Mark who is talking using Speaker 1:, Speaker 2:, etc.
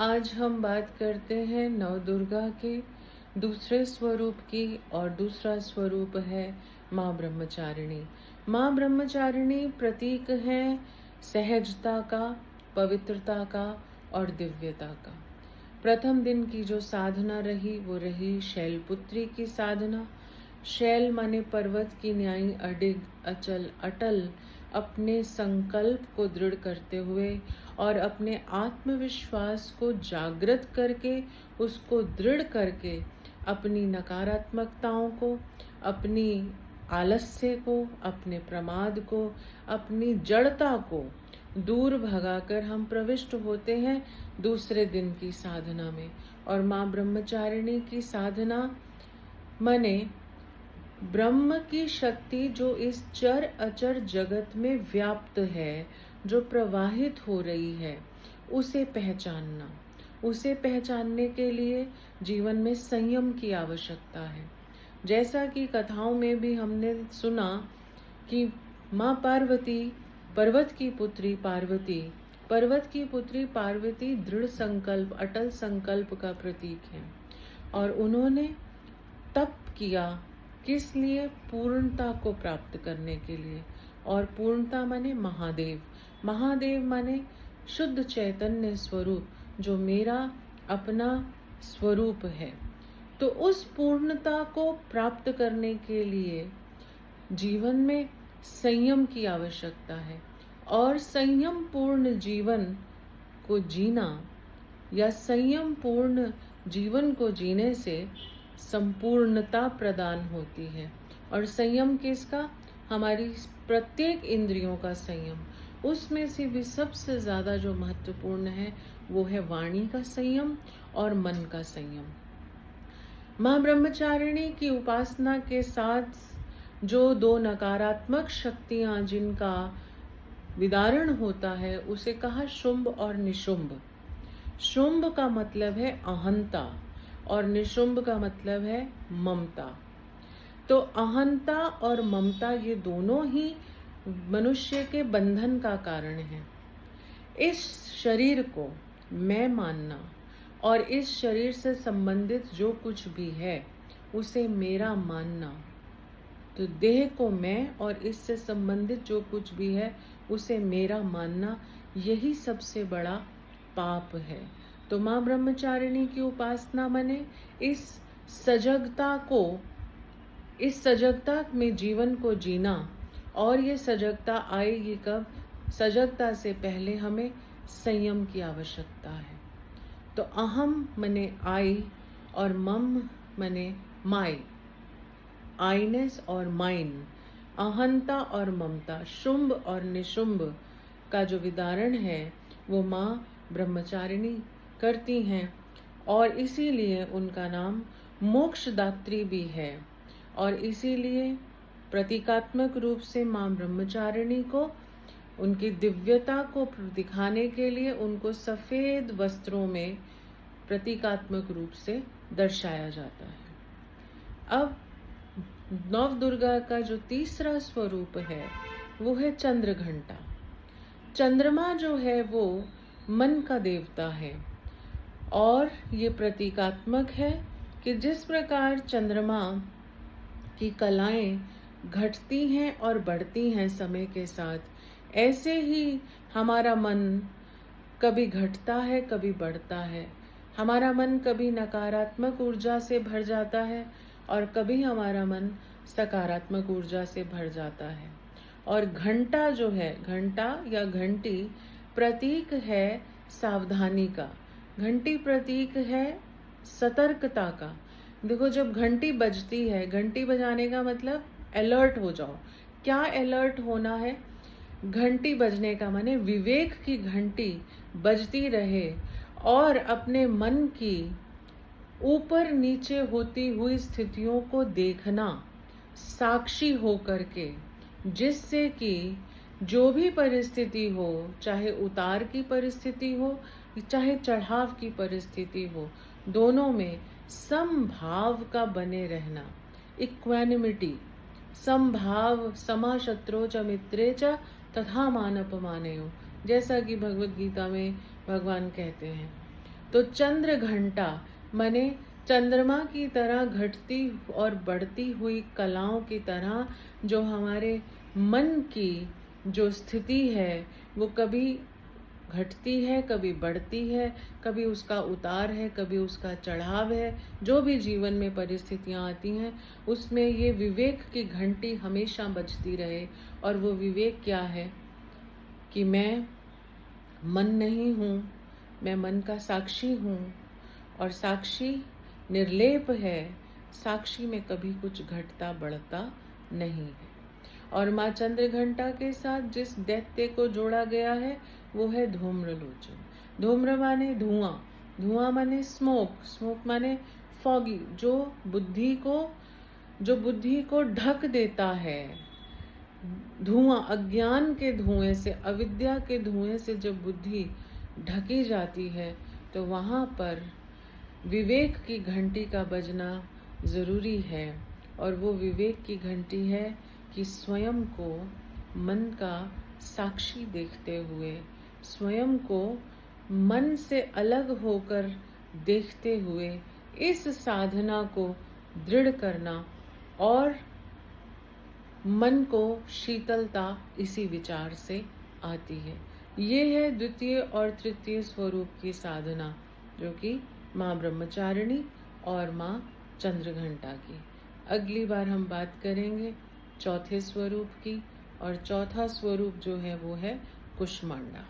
Speaker 1: आज हम बात करते हैं नव दुर्गा के दूसरे स्वरूप की, और दूसरा स्वरूप है माँ ब्रह्मचारिणी। माँ ब्रह्मचारिणी प्रतीक है सहजता का, पवित्रता का और दिव्यता का। प्रथम दिन की जो साधना रही वो रही शैलपुत्री की साधना। शैल माने पर्वत की न्यायी अडिग अचल अटल, अपने संकल्प को दृढ़ करते हुए और अपने आत्मविश्वास को जागृत करके, उसको दृढ़ करके, अपनी नकारात्मकताओं को, अपनी आलस्य को, अपने प्रमाद को, अपनी जड़ता को दूर भगाकर हम प्रविष्ट होते हैं दूसरे दिन की साधना में। और माँ ब्रह्मचारिणी की साधना माने ब्रह्म की शक्ति जो इस चर अचर जगत में व्याप्त है, जो प्रवाहित हो रही है, उसे पहचानना। उसे पहचानने के लिए जीवन में संयम की आवश्यकता है। जैसा कि कथाओं में भी हमने सुना कि माँ पार्वती, पर्वत की पुत्री पार्वती, पर्वत की पुत्री पार्वती दृढ़ संकल्प, अटल संकल्प का प्रतीक है। और उन्होंने तप किया, किस लिए? पूर्णता को प्राप्त करने के लिए। और पूर्णता माने महादेव, महादेव माने शुद्ध चैतन्य स्वरूप, जो मेरा अपना स्वरूप है। तो उस पूर्णता को प्राप्त करने के लिए जीवन में संयम की आवश्यकता है। और संयम पूर्ण जीवन को जीना, या संयम पूर्ण जीवन को जीने से संपूर्णता प्रदान होती है। और संयम किसका? हमारी प्रत्येक इंद्रियों का संयम। उसमें से भी सबसे ज्यादा जो महत्वपूर्ण है वो है वाणी का संयम और मन का संयम। माँ ब्रह्मचारिणी की उपासना के साथ जो दो नकारात्मक शक्तियां जिनका विदारण होता है, उसे कहा शुंभ और निशुंभ। शुंभ का मतलब है अहंता और निशुंभ का मतलब है ममता। तो अहंता और ममता ये दोनों ही मनुष्य के बंधन का कारण है। इस शरीर को मैं मानना और इस शरीर से संबंधित जो कुछ भी है उसे मेरा मानना, तो देह को मैं और इससे संबंधित जो कुछ भी है उसे मेरा मानना, यही सबसे बड़ा पाप है। तो माँ ब्रह्मचारिणी की उपासना माने इस सजगता को, इस सजगता में जीवन को जीना। और ये सजगता आएगी कब? सजगता से पहले हमें संयम की आवश्यकता है। तो अहम मने आई और मम मने माई, आईनेस और माइन, अहंता और ममता, शुंभ और निशुंभ का जो विदारण है वो माँ ब्रह्मचारिणी करती हैं। और इसीलिए उनका नाम मोक्षदात्री भी है। और इसीलिए प्रतीकात्मक रूप से माँ ब्रह्मचारिणी को, उनकी दिव्यता को दिखाने के लिए उनको सफेद वस्त्रों में प्रतीकात्मक रूप से दर्शाया जाता है। अब नव दुर्गा का जो तीसरा स्वरूप है वो है चंद्र घंटा। चंद्रमा जो है वो मन का देवता है। और ये प्रतीकात्मक है कि जिस प्रकार चंद्रमा की कलाएं घटती हैं और बढ़ती हैं समय के साथ, ऐसे ही हमारा मन कभी घटता है, कभी बढ़ता है। हमारा मन कभी नकारात्मक ऊर्जा से भर जाता है और कभी हमारा मन सकारात्मक ऊर्जा से भर जाता है। और घंटा जो है, घंटा या घंटी प्रतीक है सावधानी का, घंटी प्रतीक है सतर्कता का। देखो, जब घंटी बजती है, घंटी बजाने का मतलब अलर्ट हो जाओ। क्या अलर्ट होना है? घंटी बजने का माने विवेक की घंटी बजती रहे और अपने मन की ऊपर नीचे होती हुई स्थितियों को देखना, साक्षी हो करके, जिससे कि जो भी परिस्थिति हो, चाहे उतार की परिस्थिति हो चाहे चढ़ाव की परिस्थिति हो, दोनों में समभाव का बने रहना, इक्वानिमिटी, समभाव, समा शत्रु च मित्रे च तथा मान अपमानयो, जैसा कि भगवत गीता में भगवान कहते हैं। तो चंद्र घंटा माने चंद्रमा की तरह घटती और बढ़ती हुई कलाओं की तरह जो हमारे मन की जो स्थिति है वो कभी घटती है, कभी बढ़ती है, कभी उसका उतार है, कभी उसका चढ़ाव है। जो भी जीवन में परिस्थितियां आती हैं उसमें ये विवेक की घंटी हमेशा बजती रहे। और वो विवेक क्या है कि मैं मन नहीं हूँ, मैं मन का साक्षी हूँ और साक्षी निर्लेप है। साक्षी में कभी कुछ घटता बढ़ता नहीं है। और माँ चंद्रघंटा के साथ जिस दैत्य को जोड़ा गया है वो है धूम्रलोचन। धूम्र माने धुआं, धुआं माने स्मोक, स्मोक माने फॉगी, जो बुद्धि को ढक देता है। धुआं, अज्ञान के धुएं से, अविद्या के धुएं से जब बुद्धि ढकी जाती है तो वहाँ पर विवेक की घंटी का बजना जरूरी है। और वो विवेक की घंटी है कि स्वयं को मन का साक्षी देखते हुए, स्वयं को मन से अलग होकर देखते हुए इस साधना को दृढ़ करना और मन को शीतलता इसी विचार से आती है। ये है द्वितीय और तृतीय स्वरूप की साधना जो कि माँ ब्रह्मचारिणी और माँ चंद्रघंटा की। अगली बार हम बात करेंगे चौथे स्वरूप की, और चौथा स्वरूप जो है वो है कुष्मांडा।